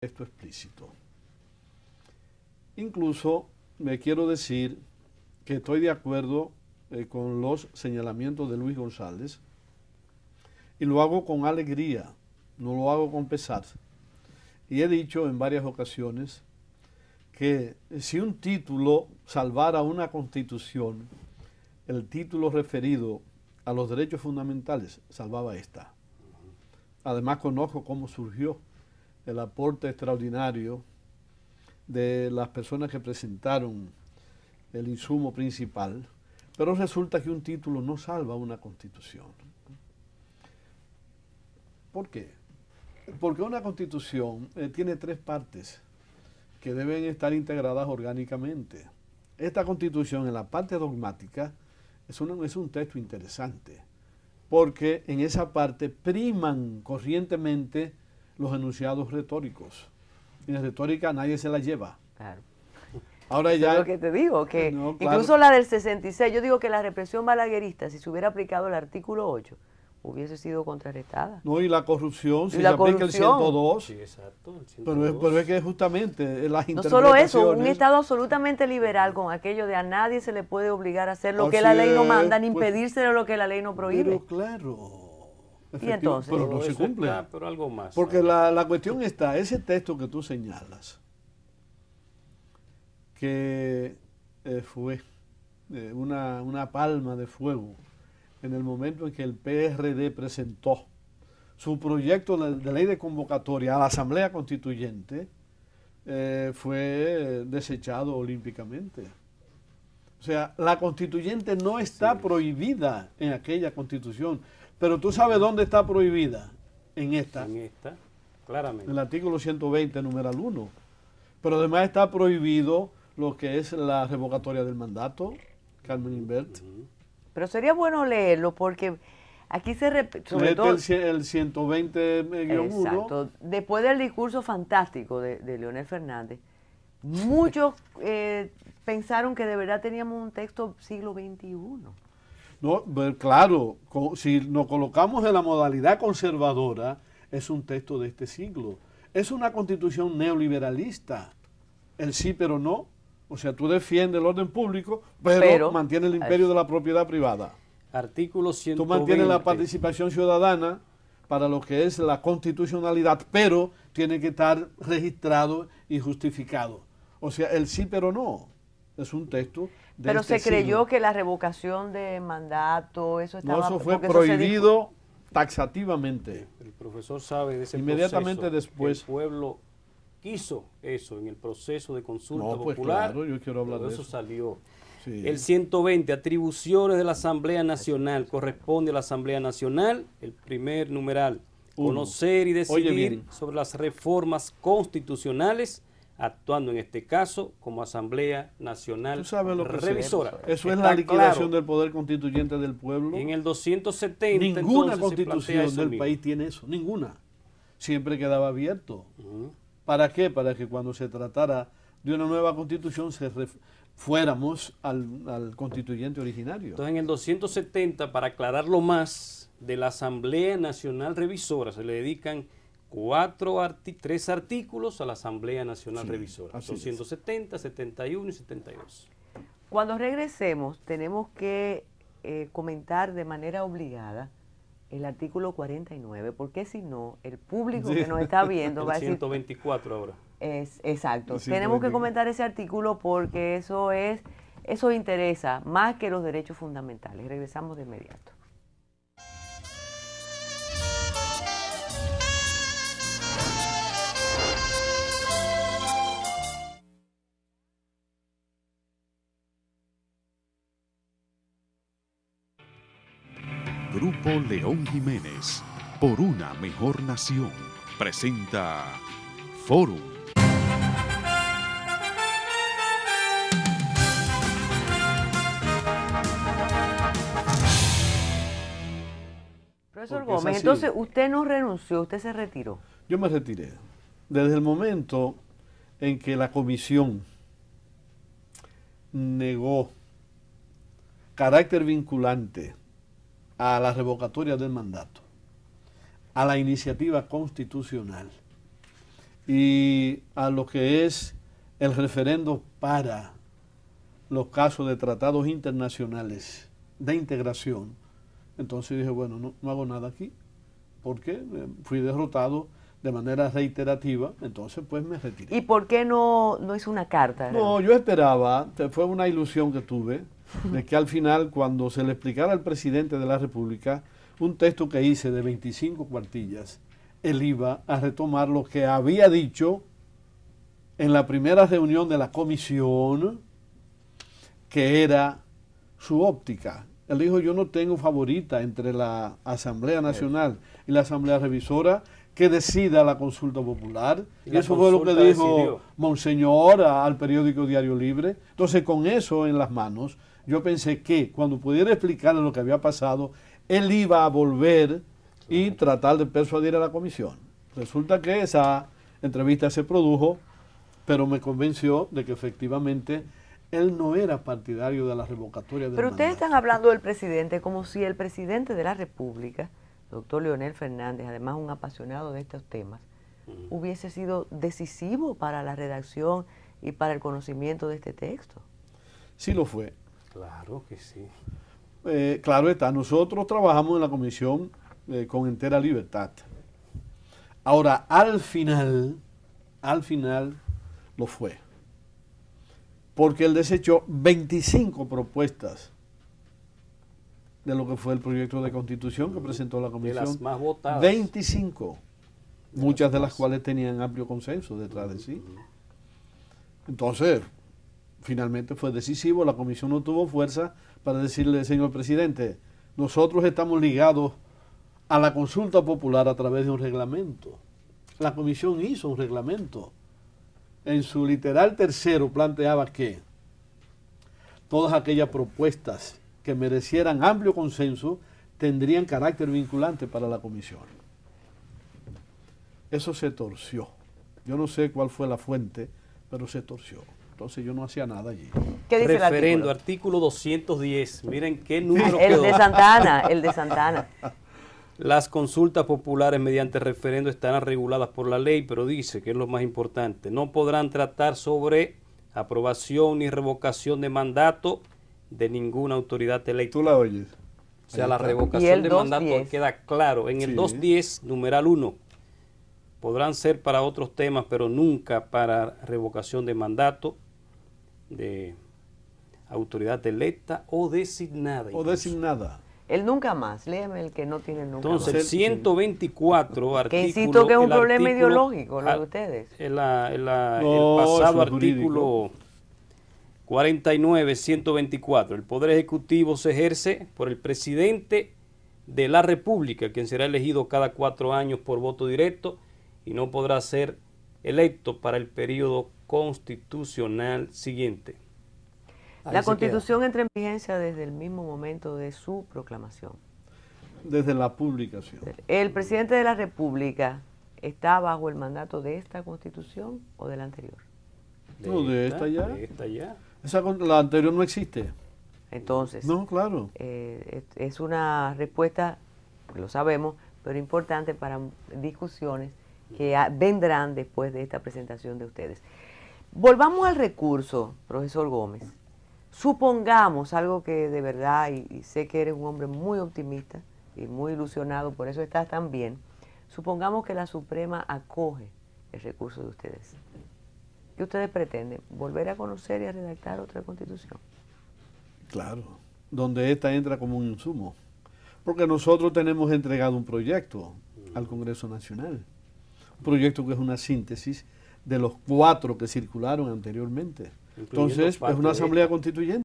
esto explícito. Incluso me quiero decir que estoy de acuerdo con los señalamientos de Luis González y lo hago con alegría, no lo hago con pesar. Y he dicho en varias ocasiones que si un título salvara una constitución, el título referido a los derechos fundamentales salvaba esta. Además conozco cómo surgió el aporte extraordinario de las personas que presentaron el insumo principal, pero resulta que un título no salva una constitución. ¿Por qué? Porque una constitución tiene tres partes que deben estar integradas orgánicamente. Esta constitución, en la parte dogmática, es un texto interesante, porque en esa parte priman corrientemente los enunciados retóricos. Y en retórica nadie se la lleva. Claro. Ahora Eso ya, es lo que te digo, que no, claro. Incluso la del 66, yo digo que la represión balaguerista, si se hubiera aplicado el artículo 8, hubiese sido contrarrestada. No, y la corrupción, si Y se la aplica el corrupción. 102, Sí, exacto, el 102. pero es que justamente las No solo eso, un interpretaciones- Estado absolutamente liberal con aquello de a nadie se le puede obligar a hacer lo que Así la ley no es, manda, ni pues, impedírselo lo que la ley no prohíbe. Pero claro, ¿Y entonces? pero no Todo se eso cumple. está, pero algo más. Porque la cuestión está, ese texto que tú señalas, que fue una palma de fuego en el momento en que el PRD presentó su proyecto de ley de convocatoria a la Asamblea Constituyente, fue desechado olímpicamente. O sea, la constituyente no está prohibida en aquella constitución, pero tú sabes dónde está prohibida, en esta. En esta, claramente. En el artículo 120, numeral 1. Pero además está prohibido lo que es la revocatoria del mandato, Carmen Invert. Pero sería bueno leerlo porque aquí se repite, sobre Léete todo... el 120-1. Exacto. Después del discurso fantástico de Leonel Fernández, muchos pensaron que de verdad teníamos un texto siglo XXI. No, claro, si nos colocamos en la modalidad conservadora, es un texto de este siglo. Es una constitución neoliberalista. El sí pero no. O sea, tú defiendes el orden público, pero mantienes el imperio de la propiedad privada. Artículo 120. Tú mantienes la participación ciudadana para lo que es la constitucionalidad, pero tiene que estar registrado y justificado. O sea, el sí pero no es un texto de Pero este se creyó siglo. que la revocación de mandato, eso estaba... No, eso fue porque eso se prohibido taxativamente. El profesor sabe de ese Inmediatamente proceso, después. que el pueblo quiso eso en el proceso de consulta No, pues popular. claro, yo quiero hablar pero de eso eso. salió. Sí. El 120, atribuciones de la Asamblea Nacional. Corresponde a la Asamblea Nacional, el primer numeral, Uno. conocer y Oye decidir bien. sobre las reformas constitucionales, actuando en este caso como Asamblea Nacional ¿Tú sabes lo que Revisora. Eso es Está la liquidación claro. del poder constituyente del pueblo. En el 270, Ninguna entonces, se plantea constitución eso del mismo. país tiene eso, ninguna. Siempre quedaba abierto. Ujú. ¿Para qué? Para que cuando se tratara de una nueva constitución fuéramos al constituyente originario. Entonces, en el 270, para aclararlo más, de la Asamblea Nacional Revisora se le dedican 3 artículos a la Asamblea Nacional Sí, Revisora. así es. 270, 71 y 72. Cuando regresemos, tenemos que comentar de manera obligada el artículo 49, porque si no, el público Sí. que nos está viendo El va a decir... 124 ahora. Exacto. Sí, Tenemos que 49. comentar ese artículo porque eso interesa más que los derechos fundamentales. Regresamos de inmediato. Grupo León Jiménez, por una mejor nación, presenta Fórum. Profesor Porque es Gómez, así. entonces usted no renunció, usted se retiró. Yo me retiré. Desde el momento en que la comisión negó carácter vinculante a la revocatoria del mandato, a la iniciativa constitucional y a lo que es el referendo para los casos de tratados internacionales de integración, entonces dije, bueno, no hago nada aquí, porque fui derrotado de manera reiterativa, entonces pues me retiré. ¿Y por qué no hizo una carta? No, yo esperaba, fue una ilusión que tuve, de que al final, cuando se le explicara al presidente de la República un texto que hice de 25 cuartillas, él iba a retomar lo que había dicho en la primera reunión de la comisión, que era su óptica. Él dijo, yo no tengo favorita entre la Asamblea Nacional y la Asamblea Revisora, que decida la consulta popular. Y eso fue lo que dijo Monseñor al periódico Diario Libre. Entonces, con eso en las manos, yo pensé que cuando pudiera explicarle lo que había pasado, él iba a volver y tratar de persuadir a la comisión. Resulta que esa entrevista se produjo, pero me convenció de que efectivamente él no era partidario de la revocatoria del Pero ustedes mandato. están hablando del presidente como si el presidente de la República, doctor Leonel Fernández, además un apasionado de estos temas, hubiese sido decisivo para la redacción y para el conocimiento de este texto. Sí lo fue. Claro que sí. Claro está, nosotros trabajamos en la comisión con entera libertad. Ahora, al final lo fue. Porque él desechó 25 propuestas de lo que fue el proyecto de constitución que presentó la comisión. De las más votadas. 25. Muchas de las cuales tenían amplio consenso detrás de sí. Entonces, finalmente fue decisivo, la comisión no tuvo fuerza para decirle, señor presidente, nosotros estamos ligados a la consulta popular a través de un reglamento. La comisión hizo un reglamento. En su literal tercero planteaba que todas aquellas propuestas que merecieran amplio consenso tendrían carácter vinculante para la comisión. Eso se torció. Yo no sé cuál fue la fuente, pero se torció. Entonces yo no hacía nada allí. ¿Qué dice Referendo, el artículo 210. Miren qué número El quedó. de Santana, el de Santana. Las consultas populares mediante referendo estarán reguladas por la ley, pero dice, que es lo más importante, no podrán tratar sobre aprobación ni revocación de mandato de ninguna autoridad electa. ¿Tú la oyes? O sea, la ¿Y revocación el de 210? mandato queda claro. En el Sí. 210, numeral 1, podrán ser para otros temas, pero nunca para revocación de mandato de autoridad electa o designada. O designada. El nunca más, léeme el que no tiene nunca Entonces, más. el 124 artículo... Que insisto que es un el problema artículo- ideológico lo de ustedes. El No, pasado eso es artículo 49, 124. El Poder Ejecutivo se ejerce por el presidente de la República, quien será elegido cada 4 años por voto directo y no podrá ser electo para el periodo constitucional siguiente. Ahí La se Constitución entra en vigencia desde el mismo momento de su proclamación. Desde la publicación. ¿El presidente de la República está bajo el mandato de esta Constitución o de la anterior? queda. No, de esta ya. De esta ya. La anterior no existe. Entonces, No, claro. es una respuesta, lo sabemos, pero importante para discusiones que vendrán después de esta presentación de ustedes. Volvamos al recurso, profesor Gómez. Supongamos algo que de verdad, y sé que eres un hombre muy optimista y muy ilusionado, por eso estás tan bien. Supongamos que la Suprema acoge el recurso de ustedes. ¿Qué ustedes pretenden? ¿Volver a conocer y a redactar otra constitución? Claro. Donde esta entra como un insumo. Porque nosotros tenemos entregado un proyecto al Congreso Nacional. Un proyecto que es una síntesis de los 4 que circularon anteriormente. Incluyendo Entonces, es parte una de asamblea esta. constituyente.